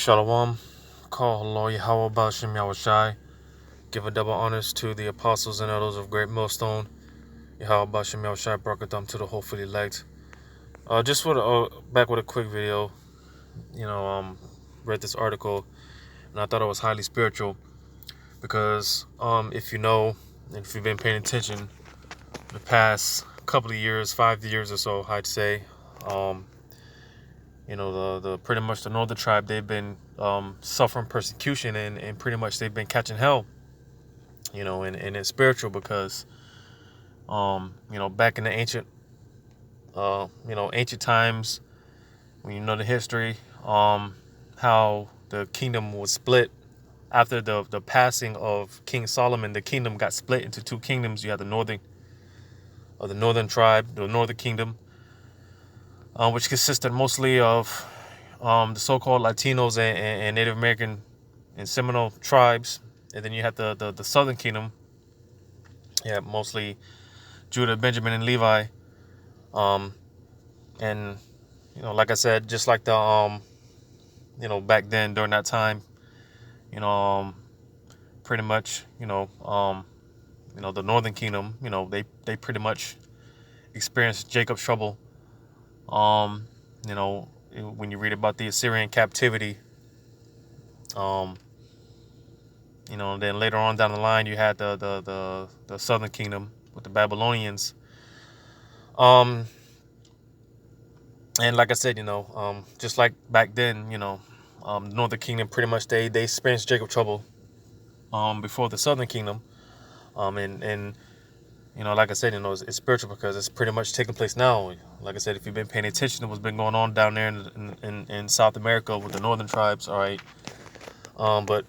Shalom. Call Allah Yahweh Bashim Yahushai. Give a double honors to the apostles and elders of Great Millstone. Yahweh Bashim Yahushai Barakatam to the hopefully elect. Just back with a quick video. Read this article and I thought it was highly spiritual because if you know, and if you've been paying attention, the past couple of years, 5 years or so, I'd say, the pretty much the northern tribe, they've been suffering persecution and pretty much they've been catching hell, and it's spiritual because, back in the ancient times, when you know the history, how the kingdom was split after the passing of King Solomon. The kingdom got split into two kingdoms. You had the northern tribe, the northern kingdom, which consisted mostly of the so-called Latinos and Native American and Seminole tribes, and then you had the southern kingdom. Yeah, mostly Judah, Benjamin, and Levi. And like I said, just like the back then during that time, pretty much, the northern kingdom, they pretty much experienced Jacob's trouble. When you read about the Assyrian captivity, then later on down the line, you had the southern kingdom with the Babylonians. And like I said, just like back then, the northern kingdom pretty much they experienced Jacob trouble before the southern kingdom. And like I said, it's spiritual because it's pretty much taking place now. Like I said, if you've been paying attention to what's been going on down there in South America with the northern tribes, all right. But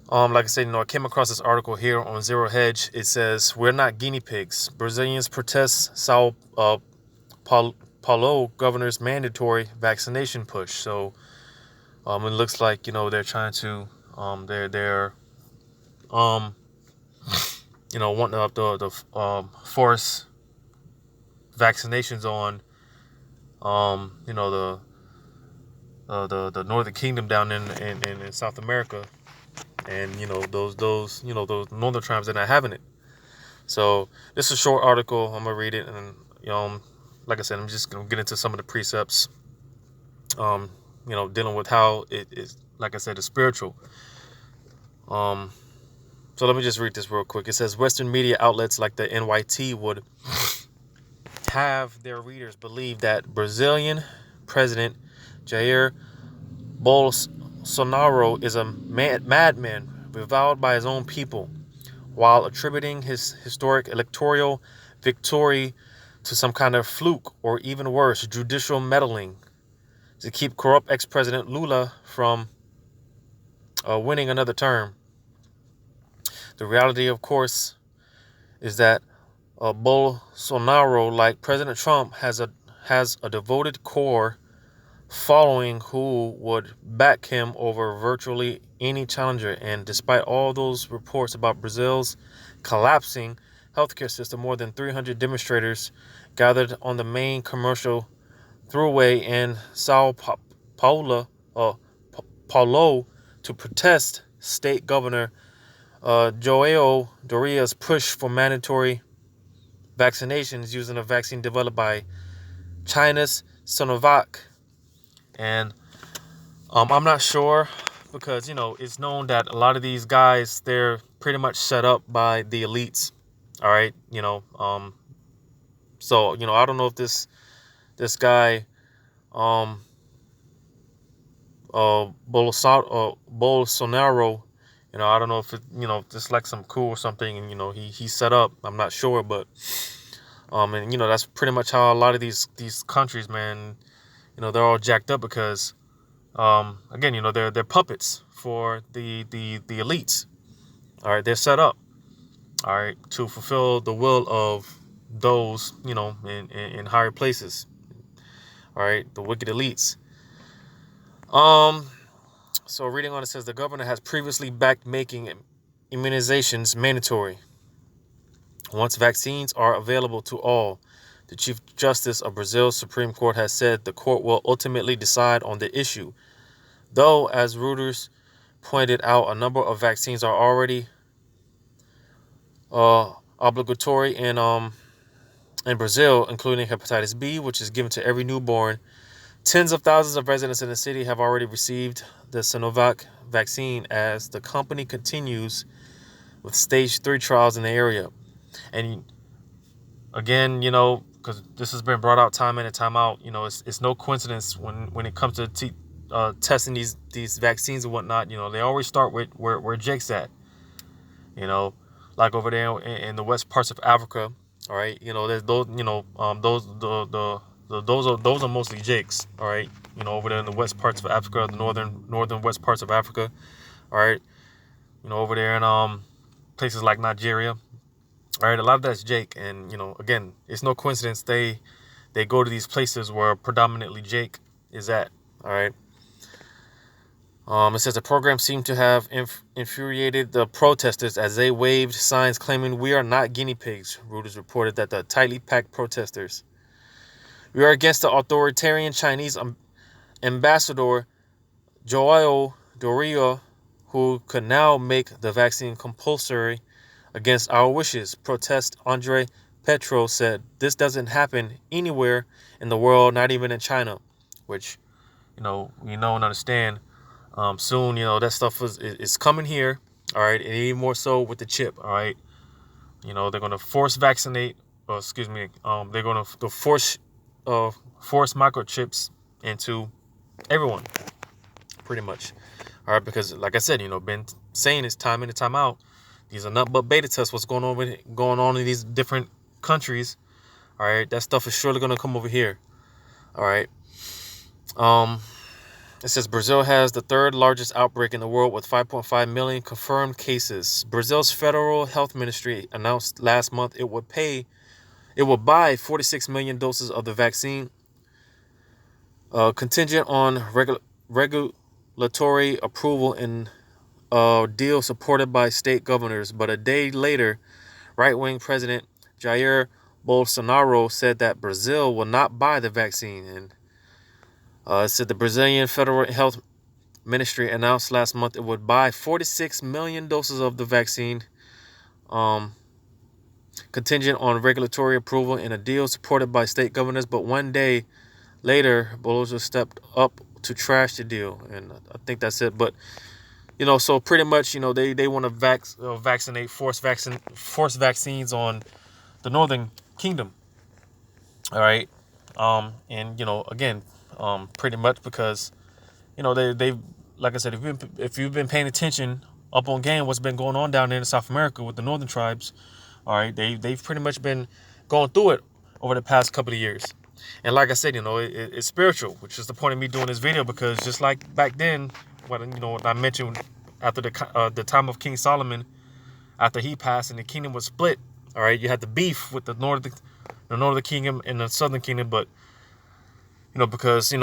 like I said, I came across this article here on Zero Hedge. It says, "We're not guinea pigs. Brazilians protest Sao Paulo governor's mandatory vaccination push." So it looks like they're trying to they're wanting up the force vaccinations on the northern kingdom down in South America, and those northern tribes, they're not having it. So this is a short article. I'm gonna read it, and like I said, I'm just gonna get into some of the precepts, dealing with how it is. Like I said, it's spiritual. So let me just read this real quick. It says, Western media outlets like the NYT would have their readers believe that Brazilian President Jair Bolsonaro is a madman reviled by his own people, while attributing his historic electoral victory to some kind of fluke or even worse, judicial meddling to keep corrupt ex-president Lula from winning another term. The reality, of course, is that Bolsonaro, like President Trump, has a devoted core following who would back him over virtually any challenger. And despite all those reports about Brazil's collapsing healthcare system, more than 300 demonstrators gathered on the main commercial throughway in Sao Paulo to protest state governor João Doria's push for mandatory vaccinations using a vaccine developed by China's Sinovac. And I'm not sure because, it's known that a lot of these guys, they're pretty much set up by the elites. All right. So, I don't know if this guy, Bolsonaro, I don't know if it, just like some coup or something, and he's set up. I'm not sure, but and that's pretty much how a lot of these countries, man, they're all jacked up because again, they're puppets for the elites. All right, they're set up, all right, to fulfill the will of those, in higher places. All right, the wicked elites. So reading on, it says the governor has previously backed making immunizations mandatory once vaccines are available to all. The Chief Justice of Brazil's Supreme Court has said the court will ultimately decide on the issue. Though, as Reuters pointed out, a number of vaccines are already obligatory in Brazil, including hepatitis B, which is given to every newborn. Tens of thousands of residents in the city have already received the Sinovac vaccine as the company continues with stage 3 trials in the area. And again, because this has been brought out time in and time out, it's no coincidence when it comes to testing these vaccines and whatnot. They always start with where Jake's at. Like over there in the west parts of Africa. All right, there's those, those are mostly Jakes. All right, over there in the west parts of Africa, the northern west parts of Africa. All right, over there in places like Nigeria. All right, a lot of that's Jake, and again, it's no coincidence they go to these places where predominantly Jake is at. All right. It says the program seemed to have infuriated the protesters as they waved signs claiming "We are not guinea pigs." Reuters reported that the tightly packed protesters. "We are against the authoritarian Chinese ambassador Joao Doria, who could now make the vaccine compulsory against our wishes," protest Andre Petro said. "This doesn't happen anywhere in the world, not even in China," which, we know and understand. Soon, that stuff is coming here. All right, and even more so with the chip. All right, they're gonna force vaccinate. Excuse me. They're gonna force microchips into everyone, pretty much. All right, because like I said, been saying it's time in and time out. These are not but beta tests. What's going on in these different countries? All right, that stuff is surely gonna come over here. All right. It says Brazil has the third largest outbreak in the world with 5.5 million confirmed cases. Brazil's federal health ministry announced last month it would buy 46 million doses of the vaccine, contingent on regulatory approval and a deal supported by state governors. But a day later, right-wing President Jair Bolsonaro said that Brazil will not buy the vaccine. And it said the Brazilian Federal Health Ministry announced last month it would buy 46 million doses of the vaccine, contingent on regulatory approval and a deal supported by state governors. But one day later, Bolsonaro stepped up to trash the deal, and I think that's it. But so pretty much, they want to vaccinate, force vaccines on the Northern Kingdom. All right, and again, pretty much because they've, like I said, if you've been paying attention up on game, what's been going on down there in South America with the northern tribes, all right, they've pretty much been going through it over the past couple of years. And like I said, it's spiritual, which is the point of me doing this video, because just like back then, what I mentioned after the time of King Solomon, after he passed and the kingdom was split, all right, you had the beef with the northern kingdom and the southern kingdom, but because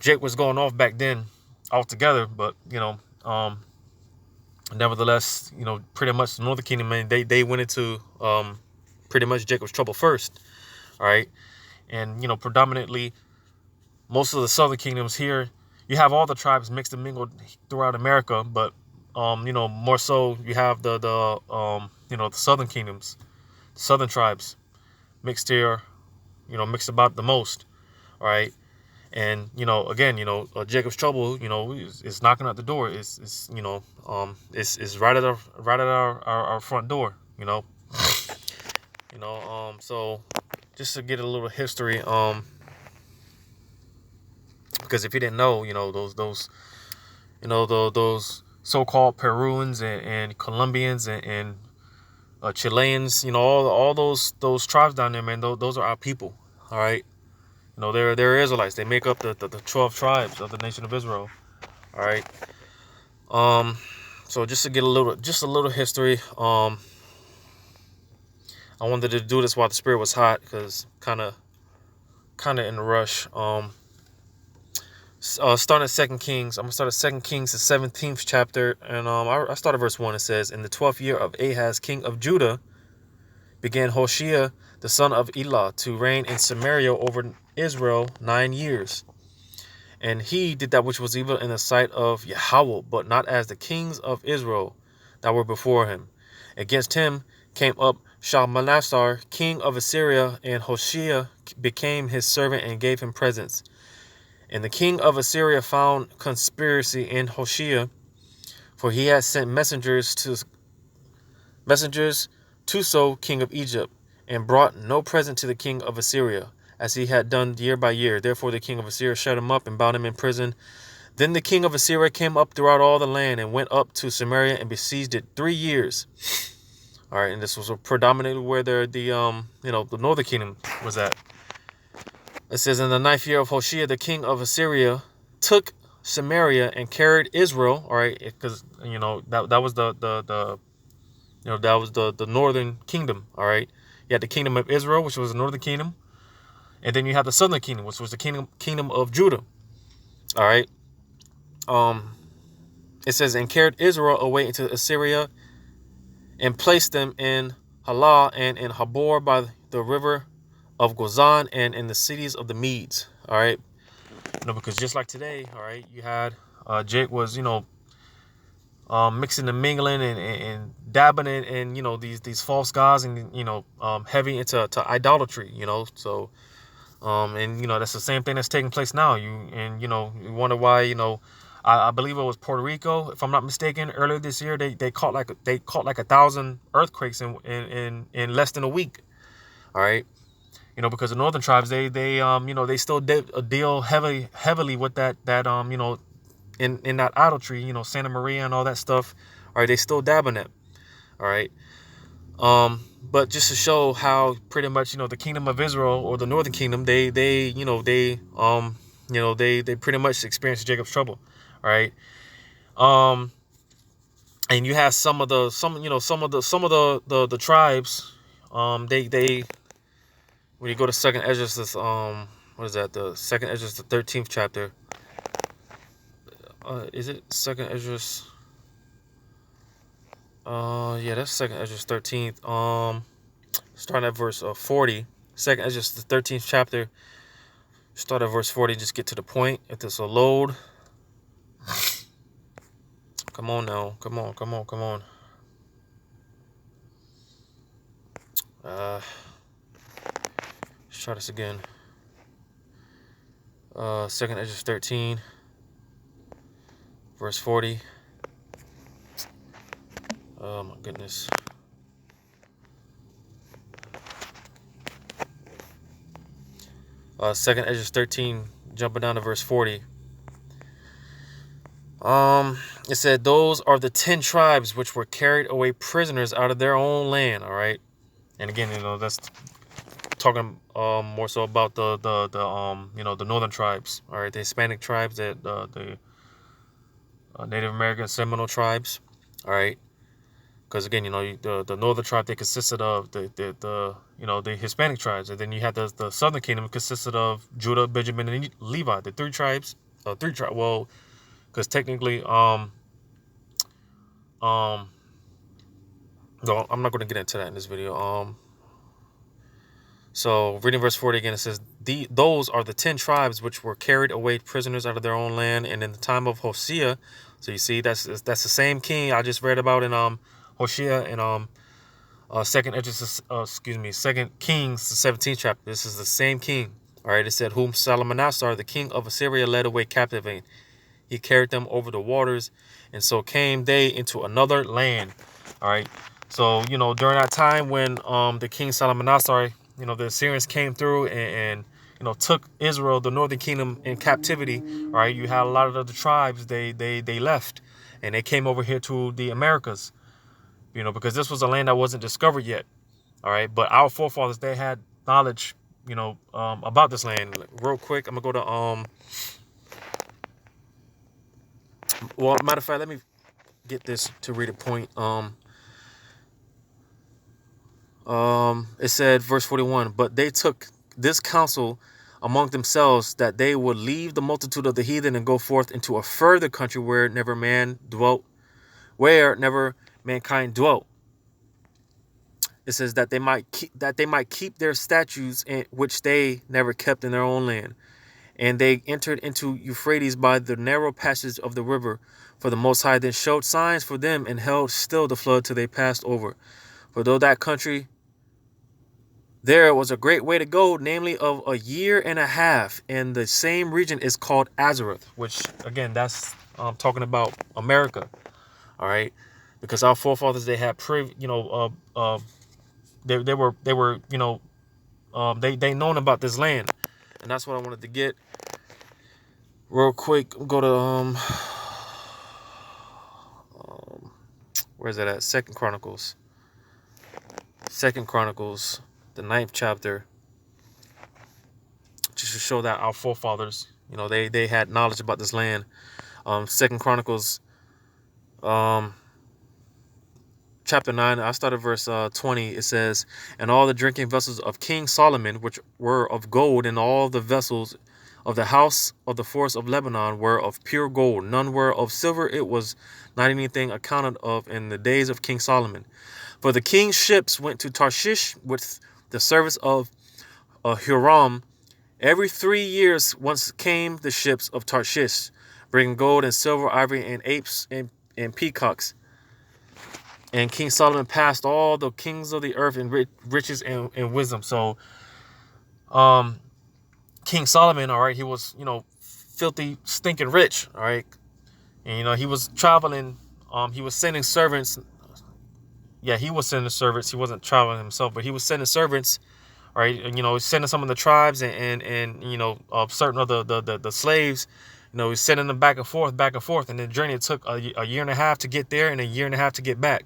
Jake was going off back then altogether, but nevertheless, pretty much the northern kingdom, man, they went into pretty much Jacob's trouble first. All right, and predominantly most of the southern kingdoms here, you have all the tribes mixed and mingled throughout America, but more so you have the southern kingdoms, southern tribes mixed here, mixed about the most. All right. And again, Jacob's trouble, is knocking at the door. It's right at our front door. So just to get a little history, because if you didn't know, those so-called Peruvians and Colombians and Chileans, all those tribes down there, man, those are our people. All right. They're Israelites. They make up the 12 tribes of the nation of Israel. All right. So just to get a little history. I wanted to do this while the spirit was hot, because kind of in a rush. Starting at 2 Kings. I'm gonna start at 2 Kings, the 17th chapter, and I start at verse 1. It says, "In the 12th year of Ahaz, king of Judah, began Hoshea, the son of Elah, to reign in Samaria over Israel 9 years. And he did that which was evil in the sight of Yahweh, but not as the kings of Israel that were before him. Against him came up Shalmaneser, king of Assyria, and Hoshea became his servant and gave him presents. And the king of Assyria found conspiracy in Hoshea, for he had sent messengers to So, king of Egypt, and brought no present to the king of Assyria, as he had done year by year. Therefore the king of Assyria shut him up and bound him in prison. Then the king of Assyria came up throughout all the land and went up to Samaria and besieged it 3 years. All right, and this was predominantly where the northern kingdom was at. It says, in the 9th year of Hoshea, the king of Assyria took Samaria and carried Israel. All right, because that was the northern kingdom. All right, you had the kingdom of Israel, which was the northern kingdom, and then you had the southern kingdom, which was the kingdom of Judah. All right. It says, and carried Israel away into Assyria, and placed them in Halah and in Habor by the river of Gozan and in the cities of the Medes. All right, because just like today, all right, you had Jake was mixing and mingling and dabbing in these false gods and heavy into idolatry. So and that's the same thing that's taking place now. You wonder why I believe it was Puerto Rico, if I'm not mistaken. Earlier this year, they caught like 1,000 earthquakes in less than a week. All right, because the northern tribes they still deal heavily with that in that idolatry, Santa Maria and all that stuff. All right, they still dab in it. All right, but just to show how pretty much the kingdom of Israel or the northern kingdom they pretty much experienced Jacob's trouble. All right. And you have some of the tribes. They when you go to Second Esdras, this what is that? The Second Esdras, the 13th chapter. Is it Second Esdras? Yeah, that's Second Esdras 13th. Starting at verse 40. Second Esdras, the 13th chapter. Start at verse 40. Just get to the point. If this will load. Come on now. Come on. Let's try this again. Second Esdras 13, verse 40. Oh my goodness. Second Esdras 13, jumping down to verse 40. It said, those are the 10 tribes which were carried away prisoners out of their own land. All right, and again, that's talking more so about the northern tribes. All right, the Hispanic tribes, the Native American Seminole tribes. All right, because again, the northern tribe, they consisted of the Hispanic tribes, and then you had the southern kingdom consisted of Judah, Benjamin, and Levi, the three tribes. Well, because technically, no, I'm not going to get into that in this video. So reading verse 40 again, it says, those are the 10 tribes which were carried away prisoners out of their own land, and in the time of Hosea. So you see, that's the same king I just read about in Hosea and Second Kings, the 17th chapter. This is the same king. All right, it said, whom Shalmaneser, the king of Assyria, led away captive. He carried them over the waters, and so came they into another land. All right. So, during that time when the king Shalmaneser, the Assyrians came through and took Israel, the northern kingdom, in captivity. All right. You had a lot of the tribes, they left, and they came over here to the Americas, because this was a land that wasn't discovered yet. All right. But our forefathers, they had knowledge, about this land. Real quick, I'm going to go to well, matter of fact, let me get this to read a point. It said, verse 41, but they took this counsel among themselves that they would leave the multitude of the heathen and go forth into a further country where never mankind dwelt. It says that they might keep their statutes, which they never kept in their own land. And they entered into Euphrates by the narrow passage of the river. For the Most High then showed signs for them and held still the flood till they passed over. For though that country there was a great way to go, namely of a year and a half, and the same region is called Azareth, which again, that's talking about America, all right, because our forefathers they had they were they known about this land, and that's what I wanted to get real quick. Go to where is it at? Second Chronicles, the 9th chapter, just to show that our forefathers, they had knowledge about this land. Second Chronicles, chapter 9, I started verse 20. It says, and all the drinking vessels of King Solomon, which were of gold, and all the vessels of the house of the forest of Lebanon were of pure gold. None were of silver. It was not anything accounted of in the days of King Solomon. For the king's ships went to Tarshish with the service of Huram. Every 3 years once came the ships of Tarshish, bringing gold and silver, ivory, and apes and peacocks. And King Solomon passed all the kings of the earth in riches and wisdom. So, King Solomon, all right, he was, filthy, stinking rich, all right. And, he was traveling. He was sending servants. Yeah, he was sending servants. He wasn't traveling himself, but he was sending servants, all right. And, sending some of the tribes and certain of the slaves. He's sending them back and forth. And the journey took a year and a half to get there and a year and a half to get back.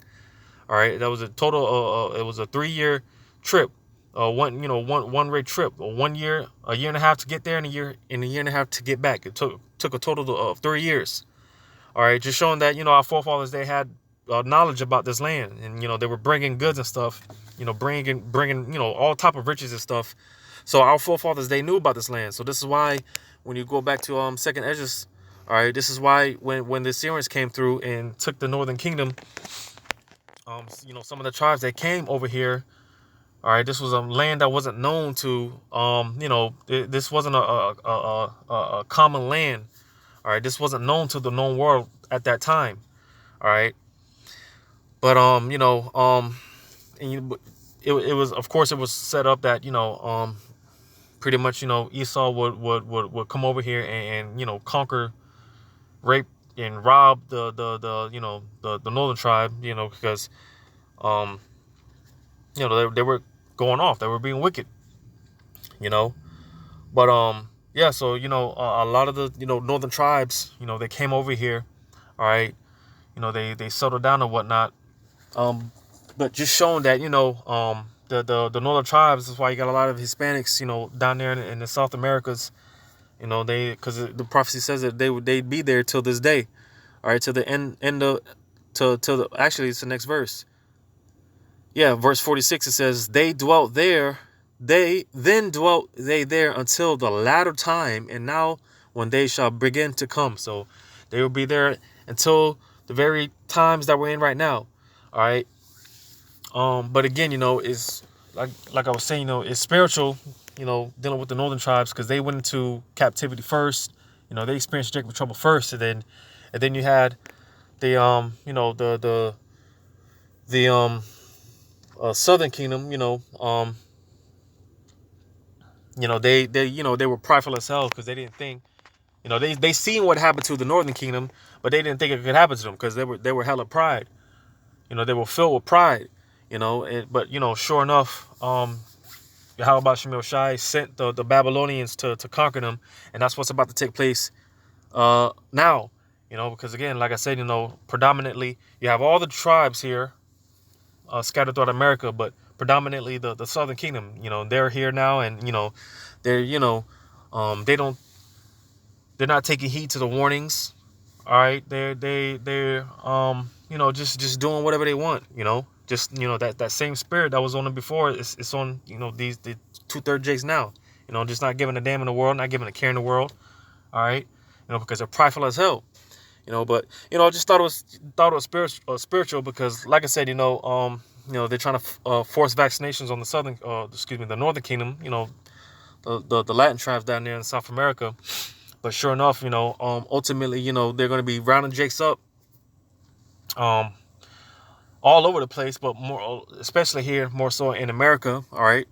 All right, that was a total. It was a 3-year trip, one way trip. 1 year, a year and a half to get there, and a year and a half to get back. It took a total of 3 years. All right, just showing that our forefathers they had knowledge about this land, and they were bringing goods and stuff. Bringing all type of riches and stuff. So our forefathers they knew about this land. So this is why when you go back to Second Esdras, all right, this is why when the Assyrians came through and took the northern kingdom. Some of the tribes that came over here, all right, this was a land that wasn't known to, this wasn't a common land, all right, this wasn't known to the known world at that time, all right, but, it was, of course, it was set up that, pretty much, Esau would come over here and conquer, rape, and rob the northern tribe, because they were going off, they were being wicked, but yeah, so a lot of the northern tribes, they came over here, all right, they settled down and whatnot, but just showing that the northern tribes is why you got a lot of Hispanics down there in the South Americas. Because the prophecy says that they'd be there till this day, all right, till the end of actually it's the next verse. Yeah, verse 46 it says they dwelt there, they there until the latter time, and now when they shall begin to come. So they will be there until the very times that we're in right now, all right. But again, it's like I was saying, it's spiritual. Dealing with the northern tribes because they went into captivity first. They experienced Jacob trouble first, and then you had the southern kingdom. They were prideful as hell because they didn't think. They seen what happened to the northern kingdom, but they didn't think it could happen to them because they were hella pride. They were filled with pride. But sure enough, Yahweh Shemel Shai sent the Babylonians to conquer them, and that's what's about to take place now. Because again, like I said, predominantly you have all the tribes here scattered throughout America, but predominantly the Southern Kingdom. They're here now, and they're they're not taking heed to the warnings. All right, they're just doing whatever they want. Just that same spirit that was on them before, it's on the 2/3 Jakes now. Just not giving a damn in the world, not giving a care in the world. All right, because they're prideful as hell. But I just thought it was spiritual because, like I said, they're trying to force vaccinations on the the northern kingdom. the Latin tribes down there in South America. But sure enough, ultimately, they're going to be rounding Jakes up, um, all over the place, but more, especially here, more so in America. All right.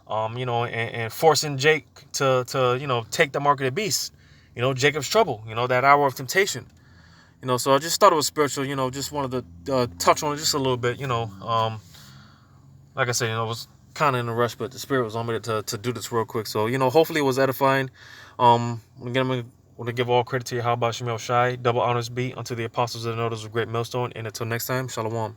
And forcing Jake to take the mark of the beast. Jacob's trouble. That hour of temptation. So I just thought it was spiritual. Just wanted to touch on it just a little bit. Like I said, I was kind of in a rush, but the Spirit was on me to do this real quick. So, hopefully it was edifying. Again, I'm going to give all credit to Yahweh Shemel Shai. Double honors be unto the apostles and the elders of Great Millstone. And until next time, Shalom.